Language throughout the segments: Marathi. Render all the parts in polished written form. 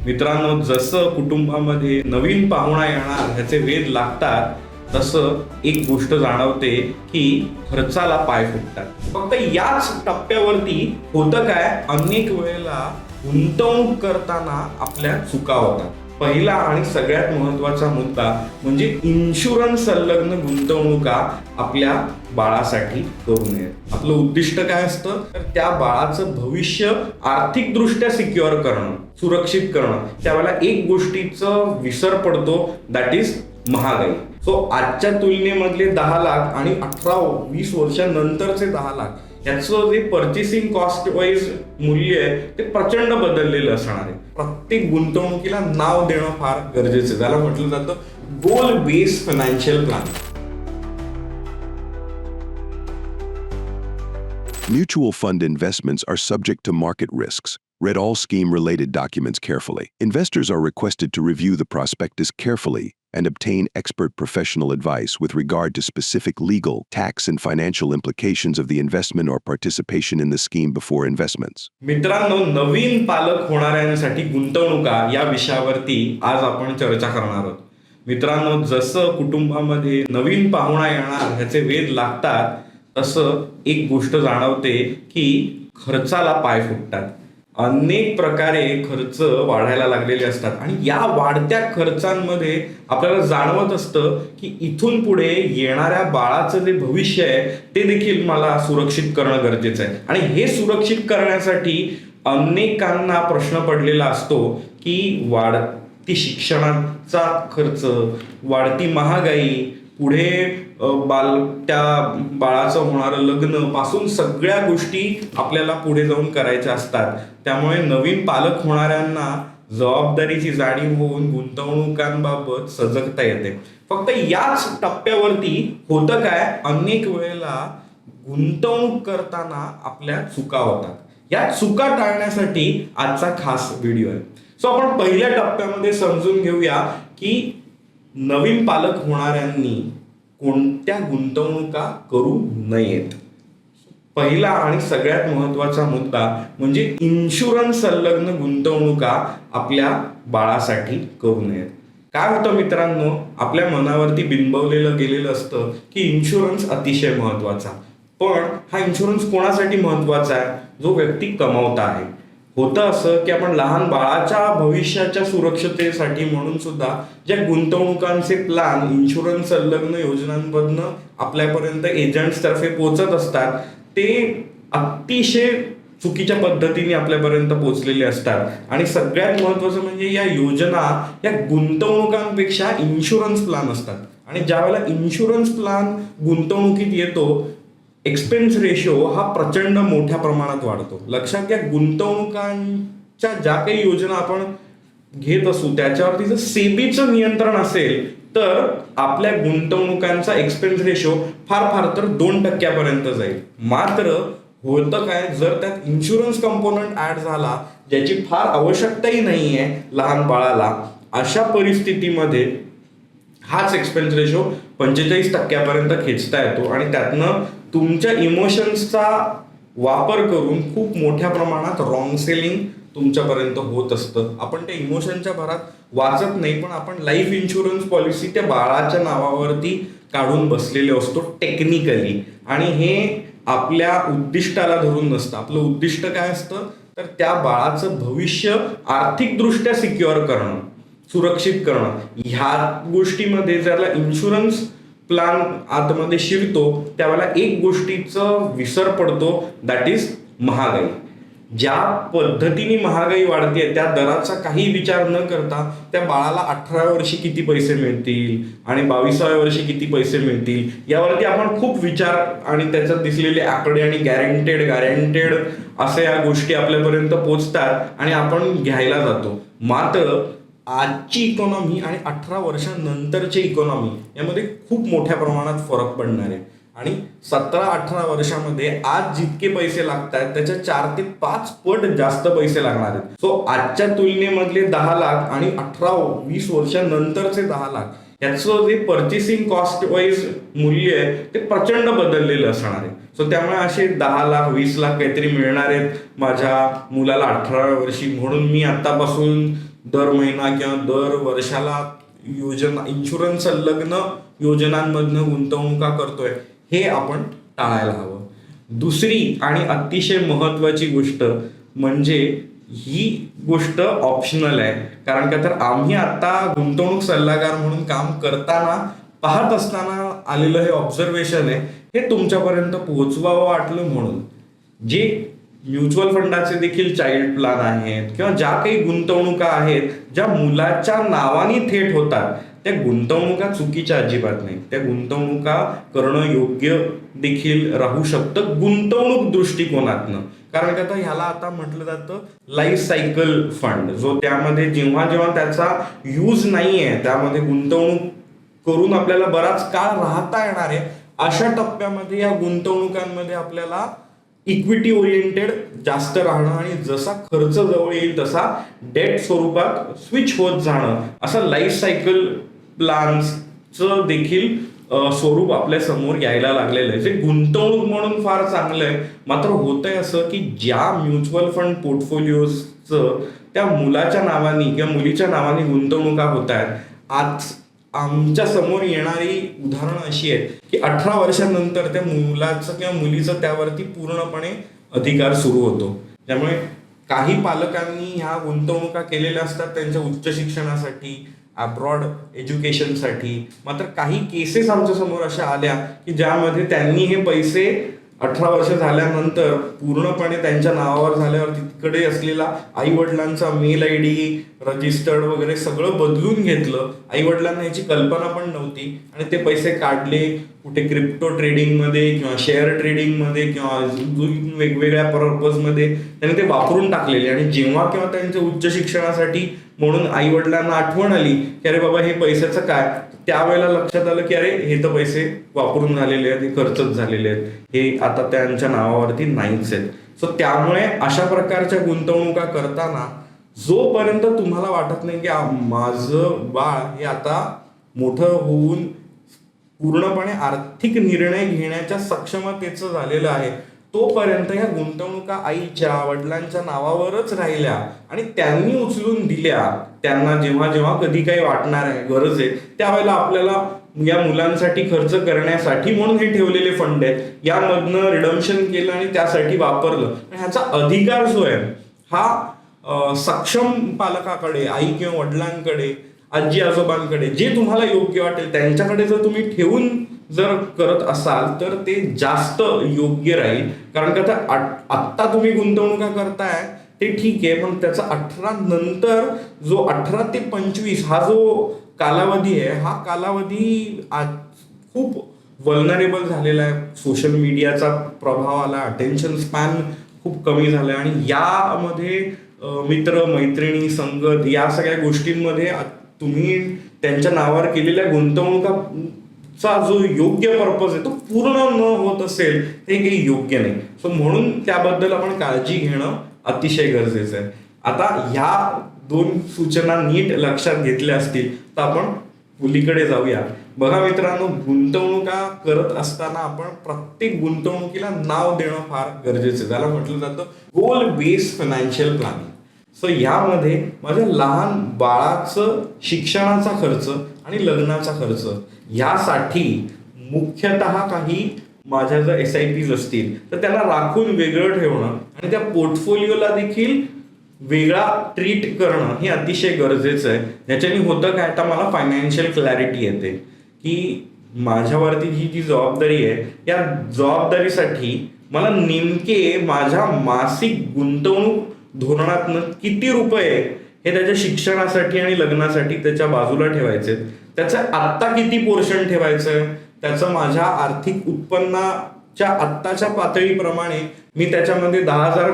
मित्रांनो, जसं कुटुंबामध्ये नवीन पाहुणा येणार ह्याचे वेध लागतात, तसं एक गोष्ट जाणवते की खर्चाला पाय फुटतात. फक्त याच टप्प्यावरती होतं काय, अनेक वेळेला गुंतवणूक करताना आपल्या चुका होतात. पहिला आणि सगळ्यात महत्वाचा मुद्दा म्हणजे इन्शुरन्स संलग्न गुंतवणुका आपल्या बाळासाठी करू नये. आपलं उद्दिष्ट काय असतं, तर त्या बाळाचं भविष्य आर्थिकदृष्ट्या सिक्युअर करणं, सुरक्षित करणं. त्यावेळेला एक गोष्टीचं विसर पडतो, दॅट इज महागाई. सो आजच्या तुलनेमधले 10 लाख आणि 18-20 वर्षांनंतरचे 10 लाख याचं जे पर्चेसिंग कॉस्ट वाईज मूल्य आहे ते प्रचंड बदललेलं असणार आहे. प्रत्येक गुंतवणुकीला नाव देणं फार गरजेचं आहे. त्याला म्हटलं जातं गोल based financial plan. Mutual fund investments are subject to market risks. Read all scheme-related documents carefully. Investors are requested to review the prospectus carefully and obtain expert professional advice with regard to specific legal, tax, and financial implications of the investment or participation in the scheme before investments. मित्रांनो, नवीन पालक होणाऱ्यांसाठी गुंतवणुका या विषयावरती आज आपण चर्चा करणार आहोत. मित्रांनो, जसं कुटुंबामध्ये नवीन पाहुणा येणार ह्याचे वेध लागतात, तसं एक गोष्ट जाणवते की खर्चाला पाय फुटतात. अनेक प्रकारे खर्च वाढायला लागलेले असतात आणि या वाढत्या खर्चांमध्ये आपल्याला जाणवत असतं की इथून पुढे येणाऱ्या बाळाचं जे भविष्य आहे ते देखील मला सुरक्षित करणं गरजेचं आहे. आणि हे सुरक्षित करण्यासाठी अनेकांना प्रश्न पडलेला असतो की वाढती शिक्षणाचा खर्च, वाढती महागाई, पुढे त्या बाळाचं होणारं लग्न पासून सगळ्या गोष्टी आपल्याला पुढे जाऊन करायच्या असतात. त्यामुळे नवीन पालक होणाऱ्यांना जबाबदारीची जाणीव होऊन गुंतवणुकांबाबत सजगता येते. फक्त याच टप्प्यावरती होतं काय, अनेक वेळेला गुंतवणूक करताना आपल्या चुका होतात. या चुका टाळण्यासाठी आजचा खास व्हिडिओ आहे. सो आपण पहिल्या टप्प्यामध्ये समजून घेऊया की नवीन पालक होणाऱ्यांनी कोणत्या गुंतवणुका करू नयेत. पहिला आणि सगळ्यात महत्वाचा मुद्दा म्हणजे इन्शुरन्स संलग्न गुंतवणुका आपल्या बाळासाठी करू नयेत. काय होतं मित्रांनो, आपल्या मनावरती बिंबवलेलं गेलेलं असतं की इन्शुरन्स अतिशय महत्वाचा. पण हा इन्शुरन्स कोणासाठी महत्वाचा आहे, जो व्यक्ती कमावता आहे. होतं असं की आपण लहान बाळाच्या भविष्याच्या सुरक्षतेसाठी म्हणून सुद्धा ज्या गुंतवणुकांचे प्लॅन इन्शुरन्स संलग्न योजनांमधनं आपल्यापर्यंत एजंट्स तर्फे पोहोचत असतात, ते अतिशय चुकीच्या पद्धतीने आपल्यापर्यंत पोहोचलेले असतात. आणि सगळ्यात महत्वाचं म्हणजे या योजना या गुंतवणुकांपेक्षा इन्शुरन्स प्लॅन असतात. आणि ज्या वेळेला इन्शुरन्स प्लॅन गुंतवणुकीत येतो, एक्सपेन्स रेशो हा प्रचंड मोठ्या प्रमाणात वाढतो. लक्षात घ्या, गुंतवणुकांच्या ज्या काही योजना आपण घेत असू त्याच्यावरती जर सेबीचं नियंत्रण असेल तर आपल्या गुंतवणुकांचा एक्सपेन्स रेशो फार तर 2% जाईल. मात्र होतं काय, जर त्यात इन्शुरन्स कंपोनंट ऍड झाला ज्याची फार आवश्यकताही नाही आहे लहान बाळाला, अशा परिस्थितीमध्ये हाच एक्सपेन्स रेशो 45% खेचता येतो. आणि त्यातनं तुमच्या इमोशन्सचा वापर करून खूप मोठ्या प्रमाणात रॉंग सेलिंग तुमच्यापर्यंत होत असतं. आपण त्या इमोशनच्या भरात वाचत नाही, पण आपण लाईफ इन्शुरन्स पॉलिसी त्या बाळाच्या नावावरती काढून बसलेले असतो टेक्निकली. आणि हे आपल्या उद्दिष्टाला धरून नसतं. आपलं उद्दिष्ट काय असतं, तर त्या बाळाचं भविष्य आर्थिकदृष्ट्या सिक्युअर करणं, सुरक्षित करणं. ह्या गोष्टीमध्ये ज्याला इन्शुरन्स प्लॅन आतमध्ये शिरतो त्यावेळेला एक गोष्टीचं विसर पडतो, दॅट इज महागाई. ज्या पद्धतीने महागाई वाढते त्या दराचा काही विचार न करता त्या बाळाला 18व्या वर्षी किती पैसे मिळतील आणि 22व्या वर्षी किती पैसे मिळतील यावरती आपण खूप विचार आणि त्याच्यात दिसलेले आकडे आणि गॅरंटेड असे या गोष्टी आपल्यापर्यंत पोहोचतात आणि आपण घ्यायला जातो. मात्र आजची इकॉनॉमी आणि 18 वर्षांनंतरची इकॉनॉमी यामध्ये खूप मोठ्या प्रमाणात फरक पडणार आहे. आणि 17-18 वर्षामध्ये आज जितके पैसे लागत आहेत त्याच्या 4 ते 5 पट जास्त पैसे लागणार आहेत. सो आजच्या तुलनेमधले 10 लाख आणि 18-20 वर्षांनंतरचे 10 लाख याचं जे पर्चेसिंग कॉस्ट वाईज मूल्य आहे ते प्रचंड बदललेलं असणार आहे. सो त्यामुळे असे 10 लाख 20 लाख काहीतरी मिळणार आहेत माझ्या मुलाला 18व्या वर्षी, म्हणून मी आतापासून दर महिना किंवा दर वर्षाला इन्शुरन्स संलग्न योजनांमधनं गुंतवणुका करतोय, हे आपण टाळायला हवं. दुसरी आणि अतिशय महत्वाची गोष्ट म्हणजे ही गोष्ट ऑप्शनल आहे. कारण का तर आम्ही आता गुंतवणूक सल्लागार म्हणून काम करताना पाहत असताना आलेलं हे ऑब्झर्वेशन आहे, हे तुमच्यापर्यंत पोहोचवावं वाटलं म्हणून. जे म्युच्युअल फंडाचे देखील चाइल्ड प्लॅन आहेत किंवा ज्या काही गुंतवणुका आहेत ज्या मुलाच्या नावाने थेट होतात, त्या गुंतवणुका चुकीच्या अजिबात नाही. त्या गुंतवणुका करणं योग्य देखील राहू शकतं गुंतवणूक दृष्टिकोनातनं. कारण का तर ह्याला आता म्हटलं जातं लाईफ सायकल फंड, जो त्यामध्ये जेव्हा जेव्हा त्याचा यूज नाहीये, त्यामध्ये गुंतवणूक करून आपल्याला बराच काळ राहता येणार आहे, अशा टप्प्यामध्ये या गुंतवणुकांमध्ये आपल्याला इक्विटी ओरिएंटेड जास्त राहणं आणि जसा खर्च जवळ येईल तसा डेट स्वरूपात स्विच होत जाणं, असं लाईफ सायकल प्लॅन्सचं देखील स्वरूप आपल्या समोर यायला लागलेलं आहे, जे गुंतवणूक म्हणून फार चांगलं आहे. मात्र होतंय असं की ज्या म्युच्युअल फंड पोर्टफोलिओजचं त्या मुलाच्या नावाने किंवा मुलीच्या नावाने गुंतवणुका होत आहेत, आज आमच्या समोर येणारी उदाहरणं अशी आहेत की 18 वर्षांनंतर त्या मुलाचं किंवा मुलीचं त्यावरती पूर्णपणे अधिकार सुरू होतो. त्यामुळे काही पालकांनी ह्या गुंतवणुका केलेल्या असतात त्यांच्या उच्च शिक्षणासाठी, अब्रॉड एज्युकेशनसाठी. मात्र काही केसेस आमच्या समोर अशा आल्या की ज्यामध्ये त्यांनी हे पैसे 18 वर्ष झाल्यानंतर पूर्णपणे त्यांच्या नावावर झाल्यावर तिकडे असलेला आई वडिलांचा मेल ID रजिस्टर्ड वगैरे सगळं बदलून घेतलं. आई वडिलांना याची कल्पना पण नव्हती आणि ते पैसे काढले कुठे क्रिप्टो ट्रेडिंगमध्ये किंवा शेअर ट्रेडिंगमध्ये किंवा वेगवेगळ्या पर्पजमध्ये त्यांनी ते वापरून टाकलेले. आणि जेव्हा केव्हा त्यांच्या उच्च शिक्षणासाठी म्हणून आई वडिलांना आठवण आली की अरे बाबा हे पैशाचं काय, त्यावेळेला लक्षात आलं की अरे हे तर पैसे वापरून झालेले आहेत, हे खर्चच झालेले आहेत, हे आता त्यांच्या नावावरती नाहीच आहेत. सो त्यामुळे अशा प्रकारच्या गुंतवणुका करताना जोपर्यंत तुम्हाला वाटत नाही की माझं बाळ हे आता मोठं होऊन पूर्णपणे आर्थिक निर्णय घेण्याच्या सक्षमतेचं झालेलं आहे, तोपर्यंत या गुंतवणुका आईच्या वडिलांच्या नावावरच राहिल्या आणि त्यांनी उचलून दिल्या. त्यांना जेव्हा जेव्हा कधी काही वाटणार आहे, गरज आहे, त्यावेळेला आपल्याला या मुलांसाठी खर्च करण्यासाठी म्हणून हे ठेवलेले फंड आहेत, यामधनं रिडम्शन केलं आणि त्यासाठी वापरलं. आणि ह्याचा अधिकार जो आहे हा सक्षम पालकाकडे, आई किंवा वडिलांकडे, आजी आजोबांकडे, जे तुम्हाला योग्य वाटेल त्यांच्याकडे जर तुम्ही ठेवून जर करत असाल तर ते जास्त योग्य राहील. कारण का तर आत्ता तुम्ही गुंतवणुका करताय ते ठीक आहे, पण त्याचा 18 नंतर जो 18 ते 25 हा जो कालावधी आहे, हा कालावधी आज खूप वल्नरेबल झालेला आहे. सोशल मीडियाचा प्रभाव आला, अटेन्शन स्पॅन खूप कमी झाला आणि यामध्ये मित्र मैत्रिणी संगत या सगळ्या गोष्टींमध्ये तुम्ही त्यांच्या नावावर केलेल्या गुंतवणुकाचा जो योग्य पर्पज आहे तो पूर्ण न होत असेल ते काही योग्य नाही. सो म्हणून त्याबद्दल आपण काळजी घेणं अतिशय गरजेचं आहे. आता ह्या 2 सूचना नीट लक्षात घेतल्या असतील तर आपण मुलीकडे जाऊया. बघा मित्रांनो, गुंतवणुका करत असताना आपण प्रत्येक गुंतवणुकीला नाव देणं फार गरजेचं आहे. त्याला म्हटलं जातं गोल बेस्ड फायनान्शियल प्लॅनिंग. सो यामध्ये माझ्या लहान बाळाचं शिक्षणाचा खर्च आणि लग्नाचा खर्च यासाठी मुख्यतः काही माझ्या जर SIPs असतील तर त्याला राखून वेगळं ठेवणं आणि त्या पोर्टफोलिओला देखील वेगळा ट्रीट करणं हे अतिशय गरजेचं आहे. ज्याच्याने होतं काय, आता मला फायनान्शियल क्लॅरिटी येते की माझ्यावरती ही जी जबाबदारी आहे या जबाबदारीसाठी मला नेमके माझ्या मासिक गुंतवणूक धोरणातनं किती रुपये हे त्याच्या शिक्षणासाठी आणि लग्नासाठी त्याच्या बाजूला ठेवायचे, त्याचं आत्ता किती पोर्शन ठेवायचं, त्याचं माझ्या आर्थिक उत्पन्नाच्या आत्ताच्या पातळीप्रमाणे मी त्याच्यामध्ये 10,000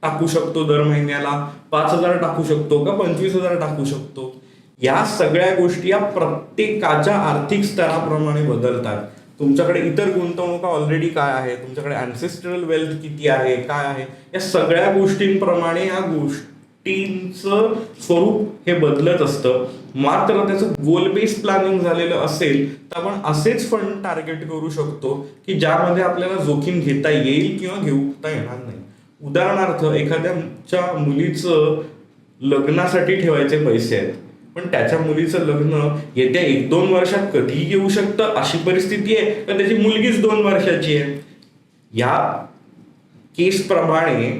टाकू शकतो दर महिन्याला, 5,000 टाकू शकतो का 25,000 टाकू शकतो. या सगळ्या गोष्टी या प्रत्येकाच्या आर्थिक स्तराप्रमाणे बदलतात. तुमच्याकडे इतर गुंतवणुका ऑलरेडी काय आहे, तुमच्याकडे अँसेस्ट्रल वेल्थ किती आहे, काय आहे, या सगळ्या गोष्टींप्रमाणे या गोष्टींचं स्वरूप हे बदलत असतं. मात्र त्याचं गोल बेस्ड प्लॅनिंग झालेलं असेल तर आपण असेच फंड टार्गेट करू शकतो की ज्यामध्ये आपल्याला जोखीम घेता येईल किंवा घेता येणार नाही. उदाहरणार्थ एखाद्याच्या मुलीचं लग्नासाठी ठेवायचे पैसे आहेत, पण त्याच्या मुलीचं लग्न येत्या 1-2 वर्षात कधीही येऊ शकतं अशी परिस्थिती आहे का त्याची मुलगीच 2 वर्षाची आहे. या केसप्रमाणे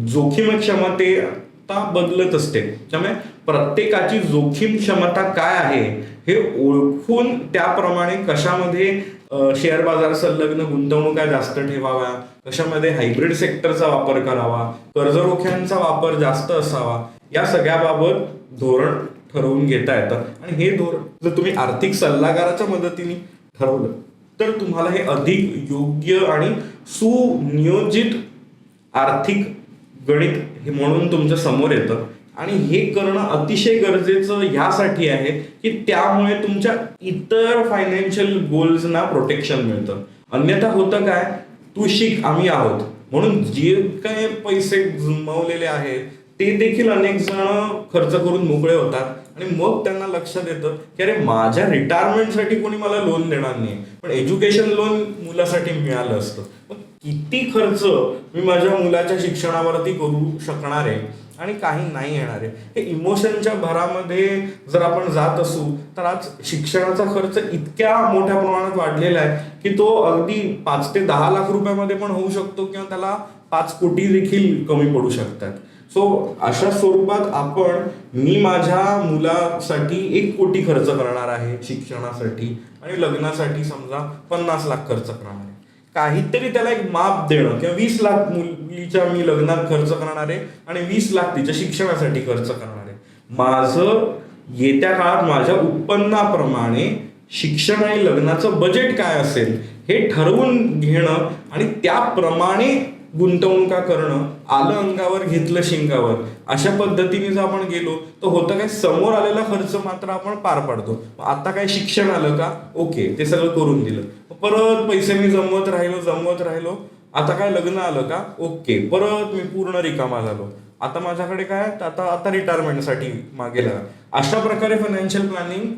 जोखीम क्षमता बदलत असते. त्यामुळे प्रत्येकाची जोखीम क्षमता काय आहे हे ओळखून त्याप्रमाणे कशामध्ये शेअर बाजार संलग्न गुंतवणुका जास्त ठेवाव्या, कशामध्ये हायब्रिड सेक्टरचा वापर करावा, कर्जरोख्यांचा वापर जास्त असावा, या सगळ्याबाबत धोरण ठरवून घेता येतं. आणि हे धोरण जर तुम्ही आर्थिक सल्लागाराच्या मदतीने ठरवलं तर तुम्हाला हे अधिक योग्य आणि सुनियोजित आर्थिक गणित हे म्हणून तुमच्या समोर येतं. आणि हे करणं अतिशय गरजेचं ह्यासाठी आहे की त्यामुळे तुमच्या इतर फायनान्शियल गोल्सना प्रोटेक्शन मिळतं. अन्यथा होतं काय, तू शिक आम्ही आहोत म्हणून जे काय पैसे जमवलेले आहेत ते देखील अनेक जण खर्च करून मोकळे होतात. आणि मग त्यांना लक्षात येतं की अरे माझ्या रिटायरमेंटसाठी कोणी मला लोन देणार नाही, पण एज्युकेशन लोन मुलासाठी मिळालं असतं. मग किती खर्च मी माझ्या मुलाच्या शिक्षणावरती करू शकणार आहे आणि काही नाही येणार आहे. हे इमोशनच्या भरामध्ये जर आपण जात असू तर आज शिक्षणाचा खर्च इतक्या मोठ्या प्रमाणात वाढलेला आहे की तो अगदी 5 ते 10 लाख रुपयामध्ये पण होऊ शकतो किंवा त्याला 5 कोटी देखील कमी पडू शकतात. सो अशा स्वरूपात मी माझ्या मुलासाठी 1 कोटी खर्च करणार आहे शिक्षणासाठी आणि लग्नासाठी समजा 50 लाख खर्च करणार आहे. काहीतरी त्याला एक माप देणं किंवा 20 लाख मुलीच्या मी लग्नात खर्च करणार आहे आणि 20 लाख तिच्या शिक्षणासाठी खर्च करणार आहे. माझं येत्या काळात माझ्या उत्पन्नाप्रमाणे शिक्षण आणि लग्नाचं बजेट काय असेल हे ठरवून घेणं आणि त्याप्रमाणे गुंतवणुका करणं, आलं अंगावर घेतलं शिंगावर, अशा पद्धतीने जर आपण गेलो तर होतं काय, समोर आलेला खर्च मात्र आपण पार पाडतो. आता काय शिक्षण आलं का, ओके ते सगळं करून दिलं, परत पैसे मी जमवत राहिलो, आता काय लग्न आलं का, ओके परत मी पूर्ण रिकामा झालो, आता माझ्याकडे काय, आता रिटायरमेंटसाठी मागे लागा. अशा प्रकारे फायनान्शियल प्लॅनिंग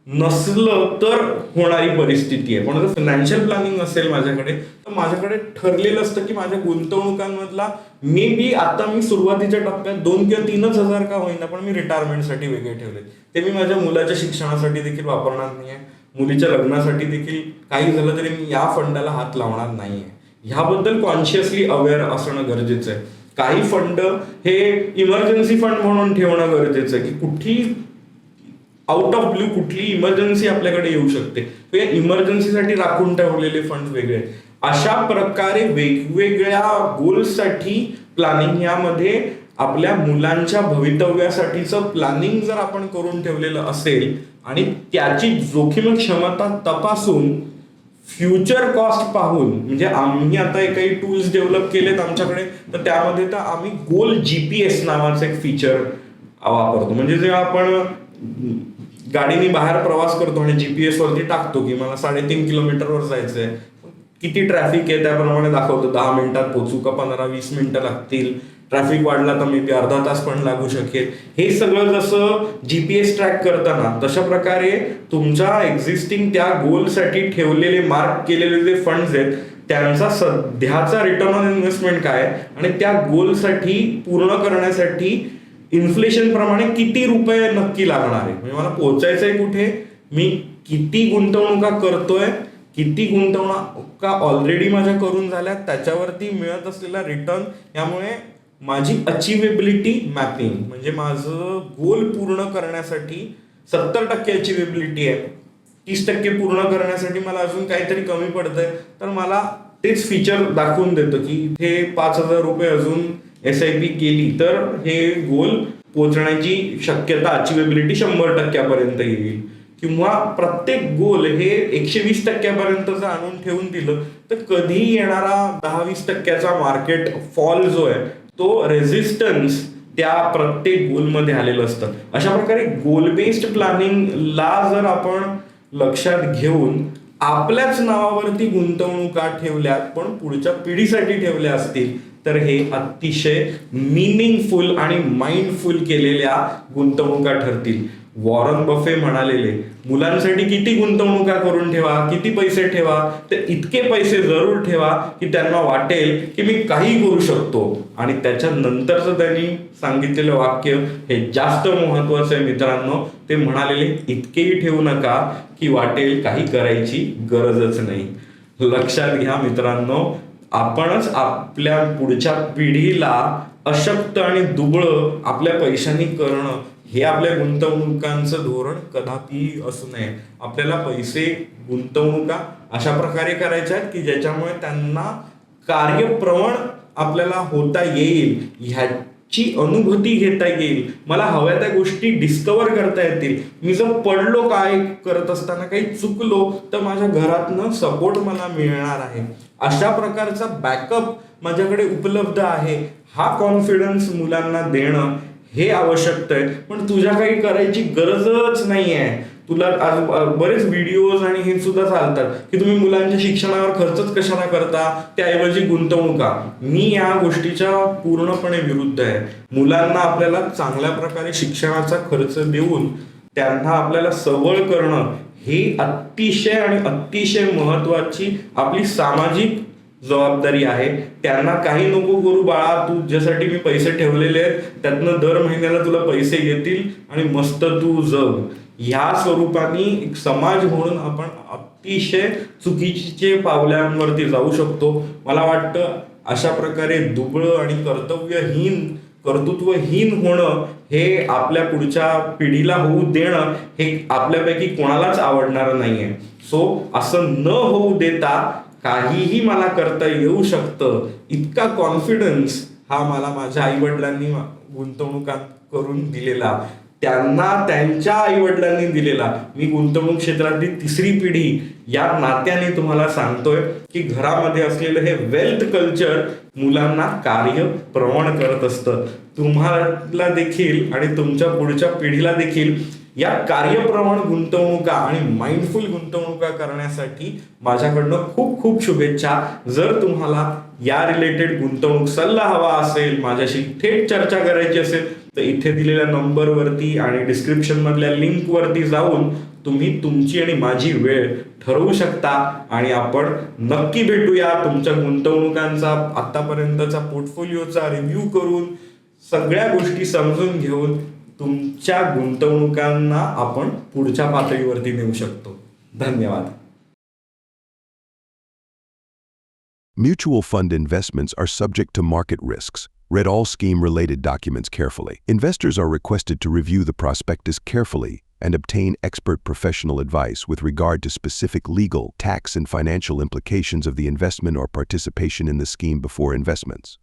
नसलं तर होणारी परिस्थिती आहे. पण जर फायनान्शियल प्लॅनिंग असेल माझ्याकडे तर माझ्याकडे ठरलेलं असतं की माझ्या गुंतवणुकांमधला मे बी आता मी सुरुवातीच्या टप्प्यात 2 किंवा 3च हजार का होईना पण मी रिटायरमेंटसाठी वेगळे ठेवले, ते मी माझ्या मुलाच्या शिक्षणासाठी देखील वापरणार नाहीये, मुलीच्या लग्नासाठी देखील काही झालं तरी मी या फंडाला हात लावणार नाहीये. ह्याबद्दल कॉन्शियसली अवेअर असणं गरजेचं आहे. काही फंड हे इमर्जन्सी फंड म्हणून ठेवणं गरजेचं आहे की कुठली आउट ऑफ ब्ल्यू कुठली इमर्जन्सी आपल्याकडे येऊ शकते, या इमर्जन्सीसाठी राखून ठेवलेले फंड वेगळे. अशा प्रकारे वेगवेगळ्या गोल्ससाठी प्लॅनिंग, यामध्ये आपल्या मुलांच्या भवितव्यासाठीचं प्लॅनिंग जर आपण करून ठेवलेलं असेल आणि त्याची जोखीम क्षमता तपासून फ्युचर कॉस्ट पाहून, म्हणजे आम्ही आता काही टूल्स डेव्हलप केलेत आमच्याकडे, तर त्यामध्ये तर आम्ही गोल GPS नावाचं एक फीचर वापरतो. म्हणजे जेव्हा आपण गाडीने बाहेर प्रवास करतो आणि GPS वरती टाकतो की मला 3.5 किलोमीटरवर जायचंय, किती ट्रॅफिक आहे त्याप्रमाणे दाखवतो, 10 मिनिटात पोहोचू का 15-20 मिनिटं लागतील, ट्रॅफिक वाढला तर मी अर्धा तास पण लागू शकेल. हे सगळं जसं GPS ट्रॅक करताना तशा प्रकारे तुमच्या एक्झिस्टिंग त्या गोलसाठी ठेवलेले मार्क केलेले जे फंड्स आहेत त्यांचा सध्याचा रिटर्न ऑन इन्व्हेस्टमेंट काय आणि त्या गोलसाठी पूर्ण करण्यासाठी इन्फ्लेशन प्रमाणे किती रुपये नक्की लागणार आहे, म्हणजे मला पोहोचायचंय कुठे, मी किती गुंतवणुका करतोय, किती गुंतवणुका ऑलरेडी माझ्या करून झाल्या, त्याच्यावरती मिळत असलेला रिटर्न, यामुळे माझी अचिवेबिलिटी मॅपिंग, म्हणजे माझं गोल पूर्ण करण्यासाठी 70% अचिवेबिलिटी आहे, 30% पूर्ण करण्यासाठी मला अजून काहीतरी कमी पडतंय, तर मला तेच फीचर दाखवून देतं की इथे 5,000 रुपये अजून SIP केली तर हे गोल पोहोचण्याची शक्यता, अचिवेबिलिटी 100% येईल. किंवा प्रत्येक गोल हे 120% जर आणून ठेवून दिलं तर कधीही येणारा 10-20% मार्केट फॉल जो आहे तो रेझिस्टन्स त्या प्रत्येक गोलमध्ये आलेलं असतं. अशा प्रकारे गोल बेस्ड प्लॅनिंगला जर आपण लक्षात घेऊन आपल्याच नावावरती गुंतवणुका ठेवल्यात पण पुढच्या पिढीसाठी ठेवल्या असतील तर हे अतिशय मिनिंगफुल आणि माइंडफुल केलेल्या गुंतवणुका ठरतील. वॉरन बफे म्हणालेले, मुलांसाठी किती गुंतवणुका करून ठेवा, किती पैसे ठेवा, तर इतके पैसे जरूर ठेवा की त्यांना वाटेल की मी काही करू शकतो. आणि त्याच्यानंतरचं त्यांनी सांगितलेलं वाक्य हे जास्त महत्वाचं आहे मित्रांनो. ते म्हणालेले, इतकेही ठेवू नका की वाटेल काही करायची गरजच नाही. लक्षात घ्या मित्रांनो, आपणच आपल्या पुढच्या पिढीला अशक्त आणि दुबळं आपल्या पैशांनी करणं हे आपल्या गुंतवणुकांचं धोरण कदापि असू नये. आपल्याला पैसे गुंतवणुका अशा प्रकारे करायच्या आहेत की ज्याच्यामुळे त्यांना कार्यप्रवण आपल्याला होता येईल, ह्याची अनुभूती घेता येईल, मला हव्या त्या गोष्टी डिस्कवर करता येतील. मी जर पडलो काय करत असताना, काही चुकलो, तर माझ्या घरातनं सपोर्ट मला मिळणार आहे. अशा प्रकारचा बॅकअप माझ्याकडे उपलब्ध आहे. हा कॉन्फिडन्स मुलांना देणं हे आवश्यक आहे. पण तुझ्या काही करायची गरजच नाहीये. तुला आज बरेच व्हिडिओज आणि हे सुद्धा चालतात की तुम्ही मुलांच्या शिक्षणावर खर्चच कशाला करता, त्याऐवजी गुंतवणुका. मी या गोष्टीच्या पूर्णपणे विरुद्ध आहे. मुलांना आपल्याला चांगल्या प्रकारे शिक्षणाचा खर्च देऊन त्यांना आपल्याला सबळ करणं ही अतिशय आणि अतिशय महत्वाची आपली सामाजिक जबाबदारी आहे. त्यांना काही नको करू बाळा, तू ज्यासाठी मी पैसे ठेवलेले आहेत त्यातनं दर महिन्याला तुला पैसे येतील आणि मस्त तू जग, ह्या स्वरूपाने एक समाज म्हणून आपण अतिशय चुकीचे पावलांवरती जाऊ शकतो. मला वाटतं अशा प्रकारे दुबळं आणि कर्तृत्वहीन होणं हे आपल्या पुढच्या पिढीला होऊ देणं हे आपल्यापैकी कोणालाच आवडणार नाहीये. सो असं न होऊ देता काहीही मला करता येऊ शकतं, इतका कॉन्फिडन्स हा मला माझ्या आईवडिलांनी गुंतवणुका करून दिलेला, त्यांना त्यांच्या आईवडिलांनी दिलेला. मी गुंतवणूक क्षेत्रातली तिसरी पिढी या नात्याने तुम्हाला सांगतोय की घरामध्ये असलेलं हे वेल्थ कल्चर मुलांना कार्यप्रवण करत असतं. तुम्हाला देखील आणि तुमच्या पुढच्या पिढीला देखील या कार्यप्रवण गुंतवणुका आणि माइंडफुल गुंतवणुका करण्यासाठी माझ्याकडनं खूप खूप शुभेच्छा. जर तुम्हाला या रिलेटेड गुंतवणूक सल्ला हवा असेल, माझ्याशी थेट चर्चा करायची असेल, तर इथे दिलेल्या नंबरवरती आणि डिस्क्रिप्शन मधल्या लिंकवरती जाऊन तुम्ही तुमची आणि माझी वेळ ठरवू शकता आणि आपण नक्की भेटूया. तुमच्या गुंतवणुकांचा आतापर्यंतचा पोर्टफोलिओचा रिव्ह्यू करून सगळ्या गोष्टी समजून घेऊन तुमच्या गुंतवणुकांना आपण पुढच्या पातळीवरती नेऊ शकतो. धन्यवाद. Mutual fund investments are subject to market risks. Read all scheme-related documents carefully. Investors are requested to review the prospectus carefully and obtain expert professional advice with regard to specific legal, tax, and financial implications of the investment or participation in the scheme before investments.